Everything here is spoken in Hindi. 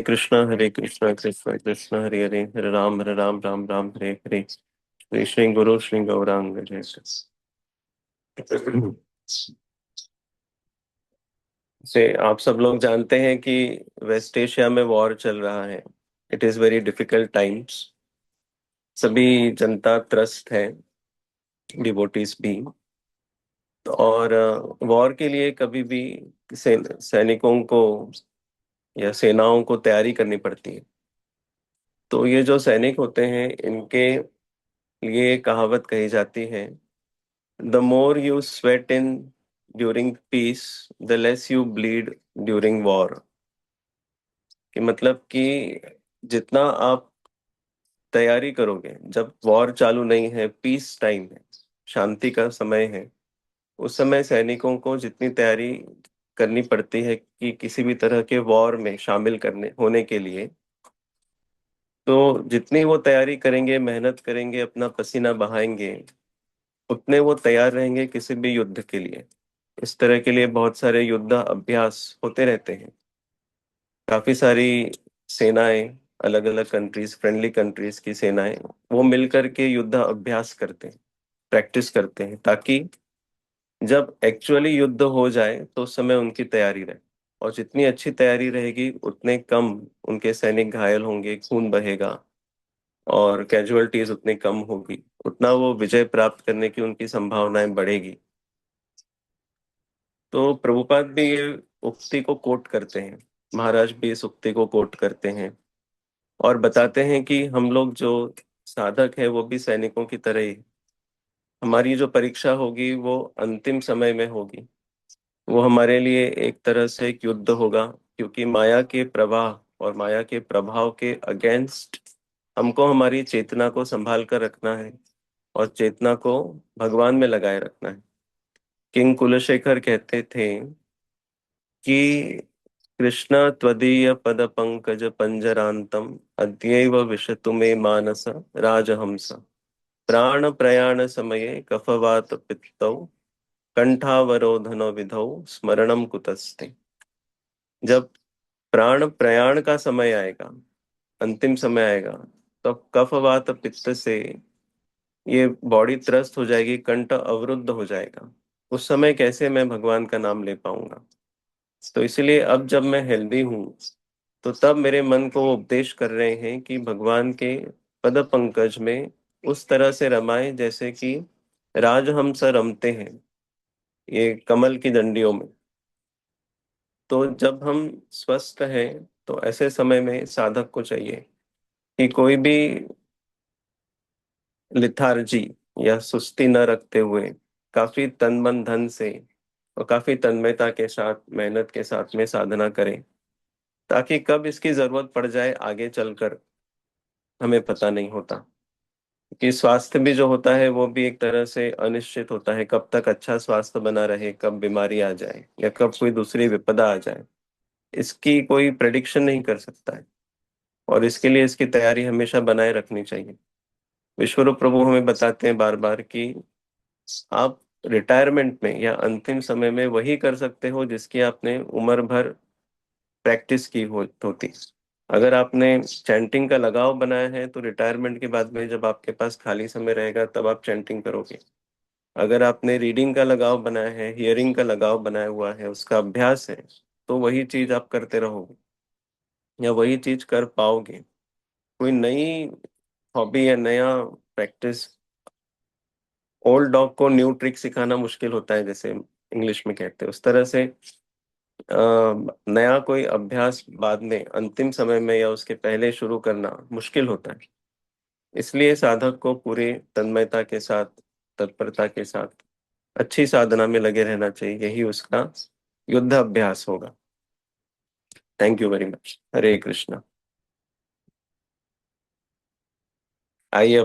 हरे कृष्णा कृष्ण कृष्ण हरे हरे, हरे राम राम राम हरे हरे। श्री श्री गुरु श्री गौरांग जय श्री। से आप सब लोग जानते हैं कि वेस्ट एशिया में वॉर चल रहा है। It is very difficult times. सभी जनता त्रस्त है, डिवोटीज भी। और वॉर के लिए कभी भी सैनिकों को या सेनाओं को तैयारी करनी पड़ती है। तो ये जो सैनिक होते हैं, इनके लिए एक कहावत कही जाती है, the more you sweat in during peace, the less you bleed during war. कि मतलब कि जितना आप तैयारी करोगे, जब वॉर चालू नहीं है, पीस टाइम है, शांति का समय है, उस समय सैनिकों को जितनी तैयारी करनी पड़ती है कि किसी भी तरह के वॉर में शामिल करने होने के लिए, तो जितनी वो तैयारी करेंगे, मेहनत करेंगे, अपना पसीना बहाएंगे, उतने वो तैयार रहेंगे किसी भी युद्ध के लिए। इस तरह के लिए बहुत सारे युद्ध अभ्यास होते रहते हैं। काफी सारी सेनाएं, अलग अलग कंट्रीज, फ्रेंडली कंट्रीज की सेनाएं, वो मिलकर के युद्ध अभ्यास करते हैं, प्रैक्टिस करते हैं, ताकि जब एक्चुअली युद्ध हो जाए तो उस समय उनकी तैयारी रहे। और जितनी अच्छी तैयारी रहेगी, उतने कम उनके सैनिक घायल होंगे, खून बहेगा, और कैजुअलिटीज उतनी कम होगी, उतना वो विजय प्राप्त करने की उनकी संभावनाएं बढ़ेगी। तो प्रभुपाद भी ये उक्ति को कोट करते हैं, महाराज भी इस उक्ति को कोट करते हैं, और बताते हैं कि हम लोग जो साधक है, वो भी सैनिकों की तरह ही, हमारी जो परीक्षा होगी वो अंतिम समय में होगी। वो हमारे लिए एक तरह से एक युद्ध होगा, क्योंकि माया के प्रवाह और माया के प्रभाव के अगेंस्ट हमको हमारी चेतना को संभाल कर रखना है, और चेतना को भगवान में लगाए रखना है। किंग कुलशेखर कहते थे कि कृष्ण त्वदीय पद पंकज पंजरांतम, अद्यैव विशतु मे मानस राजहंस, प्राण प्रयाण समये कफवात पित्तौ, कंठावरोधन विधौ स्मरणम कुतस्ते। जब प्राण प्रयाण का समय आएगा, अंतिम समय आएगा, तब कफवात पित्त से ये बॉडी त्रस्त हो जाएगी, कंठ अवरुद्ध हो जाएगा। उस समय कैसे मैं भगवान का नाम ले पाऊंगा? तो इसलिए अब जब मैं हेल्दी हूँ, तो तब मेरे मन को वो उपदेश कर रहे हैं कि भगवान के पद पंकज में उस तरह से रमाए जैसे कि राजहंस रमते हैं ये कमल की डंडियों में। तो जब हम स्वस्थ हैं, तो ऐसे समय में साधक को चाहिए कि कोई भी लिथार्जी या सुस्ती न रखते हुए, काफी तन मन धन से और काफी तन्मयता के साथ, मेहनत के साथ में साधना करें, ताकि कब इसकी जरूरत पड़ जाए आगे चलकर हमें पता नहीं होता। कि स्वास्थ्य भी जो होता है वो भी एक तरह से अनिश्चित होता है, कब तक अच्छा स्वास्थ्य बना रहे, कब बीमारी आ जाए या कब कोई दूसरी विपदा आ जाए, इसकी कोई प्रेडिक्शन नहीं कर सकता है। और इसके लिए इसकी तैयारी हमेशा बनाए रखनी चाहिए। विश्वरूप प्रभु हमें बताते हैं बार बार कि आप रिटायरमेंट में या अंतिम समय में वही कर सकते हो जिसकी आपने उम्र भर प्रैक्टिस की होती। अगर आपने चैंटिंग का लगाव बनाया है, तो रिटायरमेंट के बाद में जब आपके पास खाली समय रहेगा, तब आप चैंटिंग करोगे। अगर आपने रीडिंग का लगाव बनाया है, हियरिंग का लगाव बनाया हुआ है, उसका अभ्यास है, तो वही चीज आप करते रहोगे या वही चीज कर पाओगे। कोई नई हॉबी या नया प्रैक्टिस, ओल्ड डॉग को न्यू ट्रिक सिखाना मुश्किल होता है, जैसे इंग्लिश में कहते हैं, उस तरह से नया कोई अभ्यास बाद में अंतिम समय में या उसके पहले शुरू करना मुश्किल होता है। इसलिए साधक को पूरे तन्मयता के साथ, तत्परता के साथ अच्छी साधना में लगे रहना चाहिए। यही उसका युद्ध अभ्यास होगा। Thank you very much. Hare Krishna. आइए।